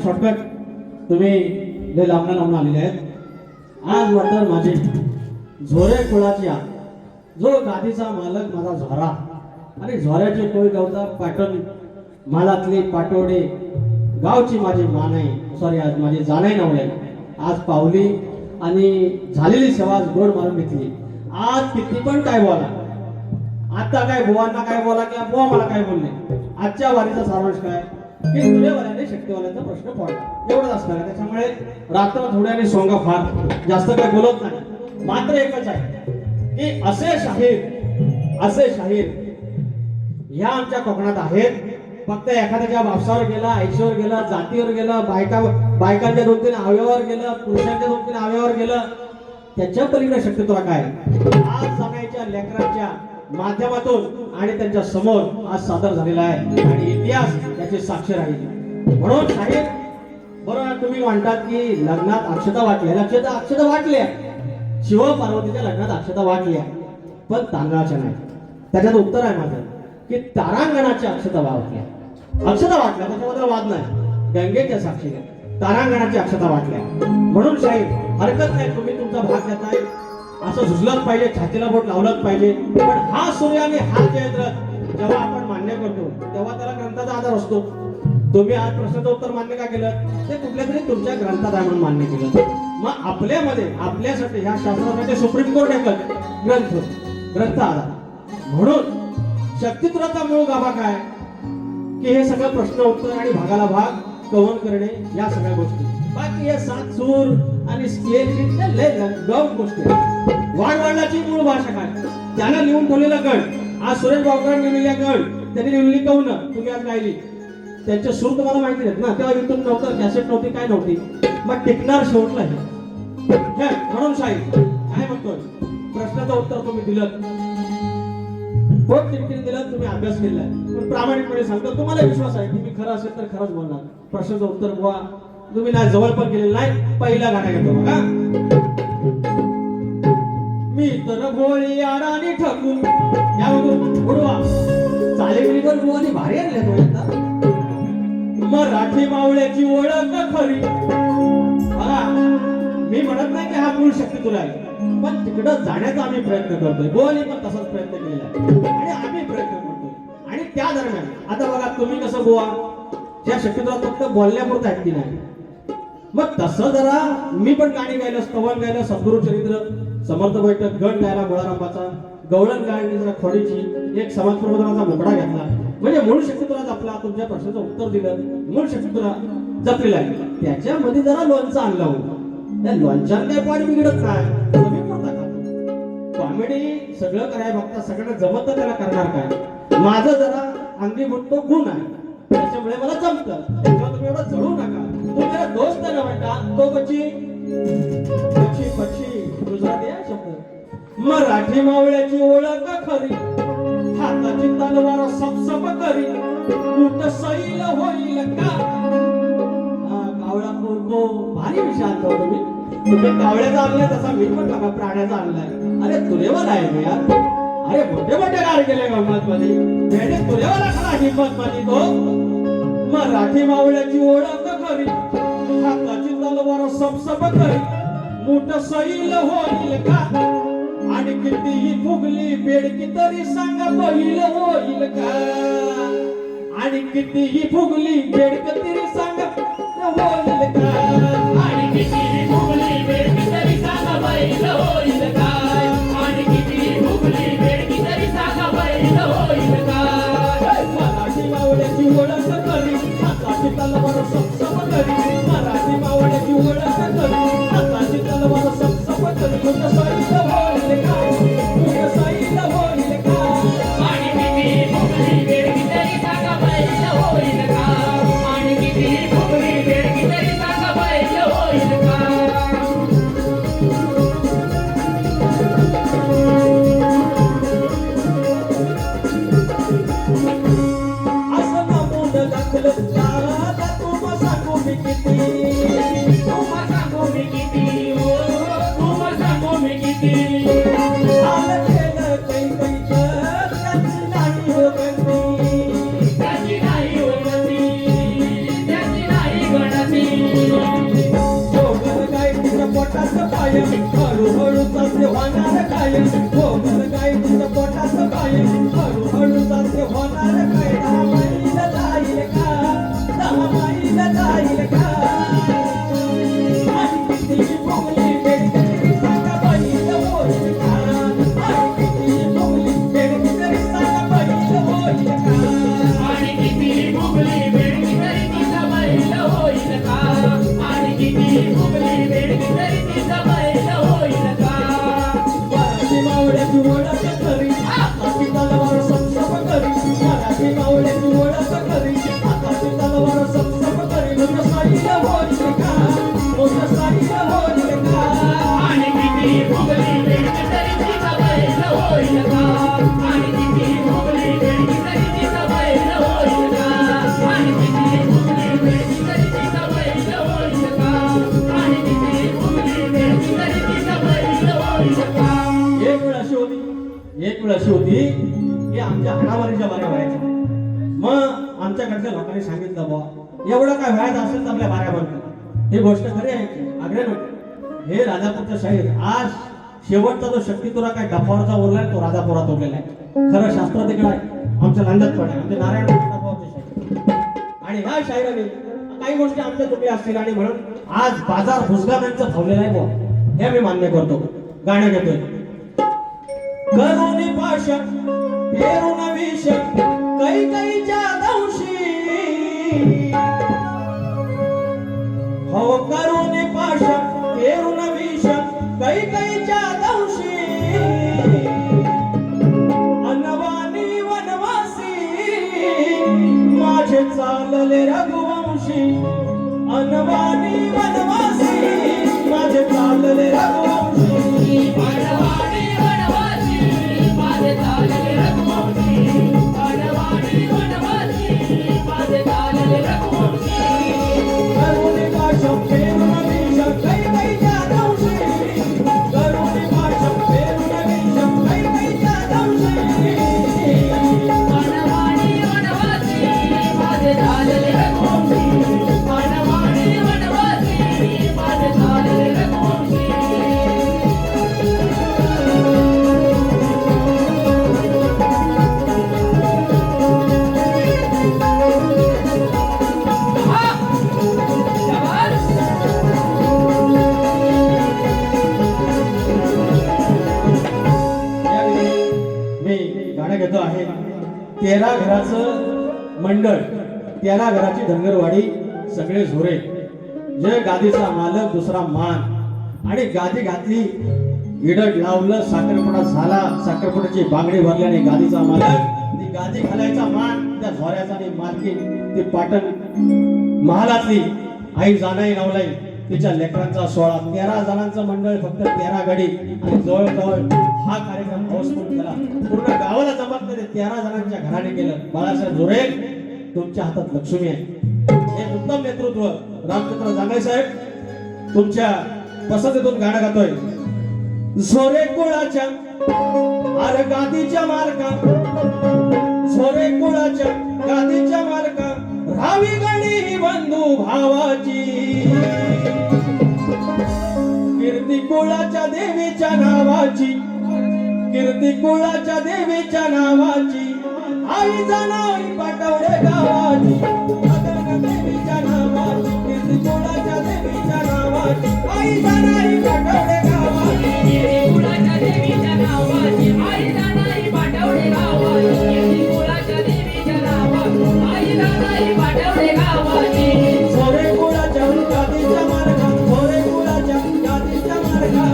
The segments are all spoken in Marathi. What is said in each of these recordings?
शॉर्टकट तुम्ही लय लांबणं लांबून आलेले आहेत. आज मात्र माझी झोरे कुळाची आग, जो गादीचा मालक माझा झोरा आणि झोऱ्याची कोळी गावचा पाटण मालातली पाटोडे गावची माझी मान आहे. सॉरी, आज माझी जाण आहे नवले. आज पावली आणि झालेली सेवा आज गोड मारून घेतली. आज किती पण काय बोला, आता काय बुवांना काय बोला किंवा बुवा मला काय बोलले, आजच्या वारीचा सारांश काय की तुझ्यावाल्याने शक्तीवाल्यांचा प्रश्न पडला एवढंच असणार आहे. त्याच्यामुळे रात्र थोड्याने सोंगा फार जास्त काय बोलत नाही. मात्र एकच आहे की असे शाहीर ह्या आमच्या कोकणात आहेत. फक्त एखाद्याच्या बापसावर गेला, आईशीवर गेला, जातीवर गेला, बायकांच्या 2-3 अवयवावर गेलं, पुरुषांच्या 2-3 अवयवावर गेलं, त्याच्या पलीकडे शक्ती तुला काय आज सांगायच्या लेकरांच्या माध्यमातून आणि त्यांच्या समोर आज सादर झालेला आहे आणि इतिहास याची साक्ष राहील. म्हणून साहेब बरोबर तुम्ही म्हणतात की लग्नात अक्षता वाटल्या, अक्षता वाटल्या, शिव पार्वतीच्या लग्नात अक्षता वाटल्या, पण तांदळाच्या नाही. त्याच्यात उत्तर आहे माझं की तारांगणाच्या अक्षता वाटल्या. त्याच्याबद्दल वाद नाही. गंगेच्या साक्षीने तारांगणाच्या अक्षता वाटल्या. म्हणून साहेब हरकत नाही, तुम्ही तुमचा भाग घेताय, असं झुजलंच पाहिजे, छातीला बोट लावलंच पाहिजे. पण हा सूर्य आणि हा जयद्रथ जेव्हा आपण मान्य करतो तेव्हा त्याला ग्रंथाचा आधार असतो. तुम्ही आज प्रश्नाचं उत्तर मान्य का केलं, ते कुठल्या तरी तुमच्या ग्रंथात आहे म्हणून मान्य केलं. मग आपल्यामध्ये आपल्यासाठी ह्या शास्त्रासाठी सुप्रीम कोर्ट आहे ग्रंथ आधार. म्हणून शक्तित्राचा मूळ गाभा काय की हे सगळं प्रश्न उत्तर आणि भागाला भाग कव्हर करणे या सगळ्या गोष्टी. बाकी हे 7 सूर आणि स्केल गौण गोष्टी. वाडवडिलांची मूळ भाषा काय, त्यानं लिहून ठेवलेला गण, आज सुरेश भाऊकर लिहिलेल्या गण त्यांनी लिहिलेली कौन तुम्ही आज गायली, त्यांचे सूर तुम्हाला माहिती आहेत ना. तेव्हा युट्यूब नव्हतं, कॅसेट नव्हती, काय नव्हती. मग टिकणार शेवटला हे म्हणून साहेब काय म्हणतोय, प्रश्नाचं उत्तर तुम्ही दिलं, पोट तिरकीने दिलं, तुम्ही अभ्यास केलाय. पण प्रामाणिकपणे सांगतो, तुम्हाला विश्वास आहे की मी खरं असेल तर खरंच बोलणार. प्रश्नाचं उत्तर बुवा तुम्ही ना जवळ पण केलेलं नाही. पहिला गाणं घेतो बघा. मी तर गोळी आडानी ठकून यामधून उडवा चालेली पण बुवानी भारी आणले तो एकदा. मराठी मावळ्याची ओळख खरी. बघा मी म्हणत नाही की हा मूळ शक्ती तुला आहे, पण तिकडं जाण्याचा आम्ही प्रयत्न करतोय. बुवानी पण तसाच प्रयत्न केलेला आहे आणि आम्ही प्रयत्न करतोय. आणि त्या दरम्यान आता बघा तुम्ही कसं बुवा त्या शक्तीला फक्त बोलण्यापुरतं आहेत की नाही, मग तसं जरा मी पण गाणी गायलं, स्तवन गायलं, सद्गुरु चरित्र, समर्थ बैठक, गण गायला मुळारांबाचा, गवळण गायली जरा खोडीची, एक समाज प्रबोधनाचा मोकळा घेतला. म्हणजे मूळ शक्ती तुला जपला, तुमच्या प्रश्नाचं उत्तर दिलं, मूळ शक्ती तुला जपलेला आहे. त्याच्यामध्ये जरा लोणचं आणलं होतं. त्या लोणच्यात काय पाणी बिघडत नाही, तुम्ही पुरता खातो. कॉमेडी सगळं कराय बघता, सगळं जमत तर त्याला करणार काय. माझं जरा अंगीभूत तो गुण आहे, त्याच्यामुळे मला जमतं. त्याच्यावर तुम्ही एवढं जळू नका. तुम्हाला दोस्त न म्हणता तो पक्षी गुजराती आहे शब्द. मराठी मावळ्याची ओळख खरी, हाताची तलवार सपसप करी, कुठ सैल होईल का. कावळा कोरको भारी विषय आणतो तुम्ही कावळ्याचा आणलाय, तसा मी पण बघा प्राण्याचा आणलाय. अरे तुरेवाला आहे मी यार. अरे मोठे गाड केले गंमत मध्ये, भेडे तुरेवाला खरा हिंमत मध्ये तो. मराठी मावळ्याची ओळख खरी, हाताची तलवार सपसप करी, मोठ सैल होईल का. आणि कितीही फुगली बेडकी तरी सांगा पहिल होईल का. आणि कितीही फुगली बेडक तरी सांगा होईल का. आणि कितीही फुगली बेडकी तरी सांगा पहिल होईल का. आणि कितीही फुगली बेडकी तरी सांगा पहिल होईल का. मराठी मावळ्याची ओळख करी, हाताची तलवार सपसप करी, मराठी मावळ्याची ओळख करी, हाताची तलवार सपसप करी, कुठं सैल होईल का, कुठं सैल होईल का. आणि कितीही फुगली बेडकी तरी सांगा पहिल होईल का. आणि कितीही फुगली बेडकी तरी सांगा पहिल होईल का. असं नमून दाखलं दाराला तुम्हा सांगू मी किती, तुम्हा सांगू मी किती, तुम्हा सांगू मी किती. कायम हळूहळू चालते होणार कायम कोमल गाई तिचं पोटात कायम हळूहळू चालते होणार काय 10 मैल जाईल का 10 मैल जाईल का आणि किती भोगली बेडकी तरी सांगा बैल होईल का आणि किती भोगली बेडकी तरी सांगा बैल होईल का आणि किती भुगली बेडकी तरी तिचा बैल होईल का आणि किती भुगली बेडकी तरी तिचा बैल होईल का मराठी मावळ्याची ओळख करी आताची तलवार संसप करी मराठी मावळ्याची ओळख करी आताची तलवार संसप करी मोठं साईल होईल का मोठं साईल होईल का आणि किती भुगली बेडकी तरी तिचा बैल होईल का आणि किती भुगली बेडकी तरी तिचा बैल होईल का आणि किती भुगली बेडकी तरी तिचा बैल होईल का आणि किती भुगली बेडकी तरी तिचा बैल होईल का एक वेळ अशी होती की आमच्या हाणामारीच्या बाऱ्या व्हायच्या मग आमच्याकडच्या लोकांनी सांगितलं बुवा एवढं काय व्हायचं असेल तर आपल्या बाऱ्या बंद ही गोष्ट खरी आहे की आग्रे नको हे राजापूरचं शाहीर आज शेवटचा जो शक्ती तुरा काय डफावरचा उरलाय तो राजापुरात उरलेला आहे खरं शास्त्र तिकडे आहे आमच्या नांदत पण आहे आमचे नारायण डफावरचे शाहीर आणि ह्या शाहिराने काही गोष्टी आमच्या चुकल्या असतील आणि म्हणून आज बाजार भुसगाम्यांचं धावलेला आहे बुवा हे मी मान्य करतो गाणं घेतोय करुणी पाश पेरून विष कैकईच्या दंशी हो करुणी पाश पेरून विष कैकईच्या दंशी अनवानी वनवासी माझे चालले रघुवंशी अनवानी वनवासी माझे चालले रघुवंशी अडवाणी वनवासी माझे चालले रघुवंशी अडवाणी वनवासी माझे चालले रघुवंशी करुणी पाश पेरून विष कैकईच्या दंशी करुणी पाश पेरून विष कैकईच्या दंशी अडवाणी वनवासी माझे चालले रघुवंशी अडवाणी वनवासी माझे चालले रघुवंशी मी गाणं घेतो आहे 13 घराचं मंडळ 13 घराची धनगरवाडी सगळे झोरे जय गादीचा मालक दुसरा मान आणि गादी घातली गिडट लावलं साखरपुडा झाला साखरपुड्याची बांगडी भरल्याने गादीचा मालक ती गादी घालायचा मान त्या झोऱ्याचा आणि मालकी ती पाटण महालातली आई जानाई नवलाई तिच्या लेकरांचा सोहळा 13 जणांचं मंडळ फक्त 13 गडी आणि जवळजवळ हा कार्यक्रम हाऊसफुल केला पूर्ण गावाला जमत नाही 13 जणांच्या घराने केलं बाळासाहेब झोरे तुमच्या हातात लक्ष्मी आहे हे उत्तम नेतृत्व रामचंद्र जांगळे साहेब तुमच्या पसंतीतून गाणं गातोय झोरे कुळाच्या अरे गादीच्या मालका झोरे कुळाच्या गादीच्या मालका रावी गणी बंधू भावाची कीर्ती कुळाच्या देवीच्या नावाची कीर्ती कुळाच्या देवीच्या नावाची आई जाणाई पाटवडे गावाची अगं देवीच्या नावाची कीर्ती कुळाच्या देवीच्या नावाची आई जाणाई पाटवडे गावाची कीर्ती कुळाच्या देवीच्या नावाची आई जाणाई पाटवडे गावाची कीर्ती कुळाच्या देवीच्या नावाची आई जाणाई पाटवडे गावाची झोरे कुळाच्या गादीच्या मार्गा झोरे कुळाच्या गादीच्या मार्गा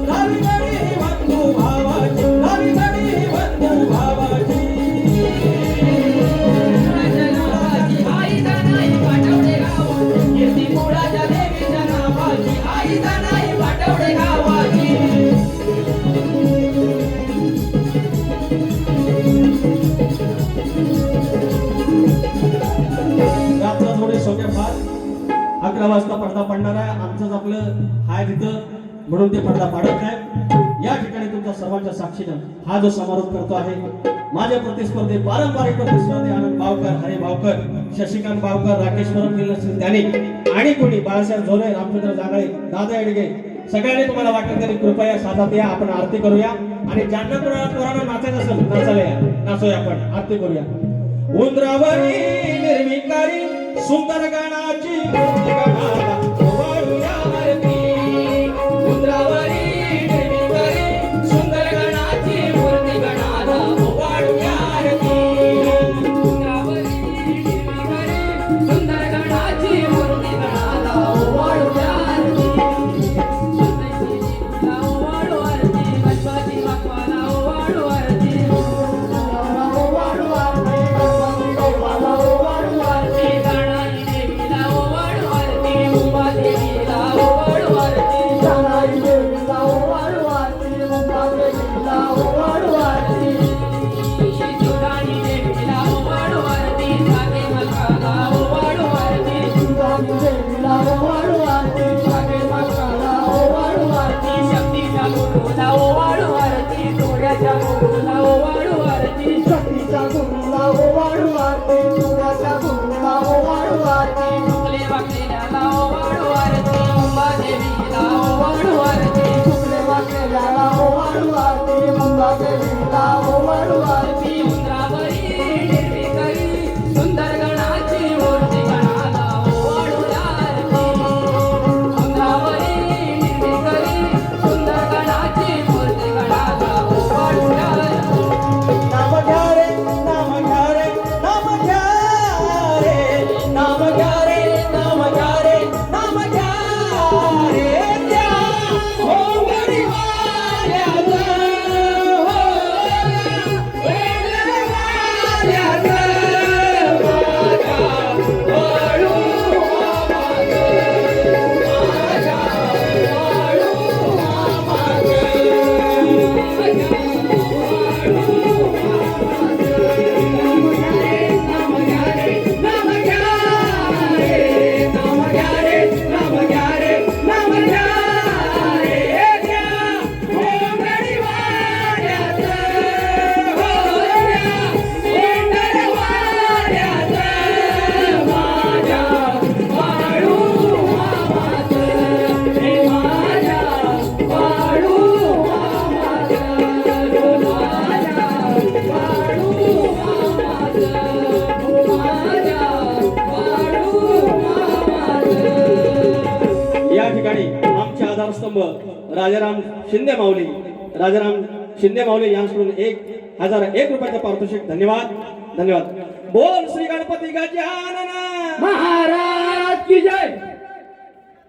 रावी गणी बंधू भावाची रावी गणी बंधू भावाची आई जाणाई पाटवडे गावाची कीर्ती कुळाच्या देवीच्या नावाची आई जाणाई पाटवडे गावाची रात्र थोडे सोके फार 11 वाजता पडदा पडणार आहे आमचंच आपलं हाय तिथं म्हणून ते पडदा पाडत नाही या ठिकाणी तुमच्या सर्वांच्या साक्षीनं हा जो समारोप करतो आहे माझे प्रतिस्पर्धी पारंपरिक प्रतिस्पर्धी आनंद बावकर हरी बावकर शशिकांत बावकर राकेश परमगिरी त्याने आणि कोणी बाळासाहेब झोरे रामचंद्र जांगळे दादा येडगे सगळ्यांनी तुम्हाला वाटलं तरी कृपया साथात या, आपण आरती करूया आणि ज्यांना कोणाला नाचायचं असेल नाचायला नाचूया, आपण आरती करूया. उंदरावरी निर्विकारी सुंदर गणाची मूर्ती गणाला ओवाळूया आरती. उंदरावरी निर्विकारी सुंदर गणाची मूर्ती गणाला ओवाळूया आरती. उंदरावरी निर्विकारी सुंदर गणाची मूर्ती गणाला ओवाळूया आरती. गणपतीला ओवाळू आरती, गणपती बाप्पाला ओवाळू आरती. ओवाळू आरती, गणपती बाप्पाला ओवाळू आरती. गणाई देवीला ओवाळू आरती, मुंबादेवीला ओवाळू आरती. गणाई देवीला ओवाळू आरती, मुंबादेवीला ओवाळू आरती. शिवराणी देवीला ओवाळू आरती, जागे मलकाला ओवाळू आरती. शिवराणी देवीला ओवाळू आरती, जागे मलकाला ओवाळू आरती. शक्तीच्या गुरुला ओवाळू आरती, डोळ्याच्या गुरुला ओवाळू आरती. शक्तीच्या गुरुला ओवाळू आरती, डोळ्याच्या गुरुला ओवाळू आरती. चुकले वाकलेल्याला ओवाळू आरती, मुंबादेवीला ओवाळू आरती. चुकले वाकलेल्याला ओवाळू आरती, मुंबादेवीला ओवाळू आरती. उंदरावरी निर्विकारी सुंदर गणाची मूर्ती गणाला ओवाळूया आरती. उंदरावरी निर्विकारी सुंदर गणाची मूर्ती गणाला ओवाळूया आरती. नाम घ्या रे, नाम घ्या रे, नाम घ्या रे, नाम घ्या रे, नाम घ्या रे, नाम घ्या रे, त्या ओंगडीवाल्याचं, या ठिकाणी आमचे आधारस्तंभ राजाराम शिंदे माऊली, राजाराम शिंदे माऊली यांकडून 1001 रुपयाचा पारितोषिक. धन्यवाद, धन्यवाद. बोल श्री गणपती गजानन महाराज की जय.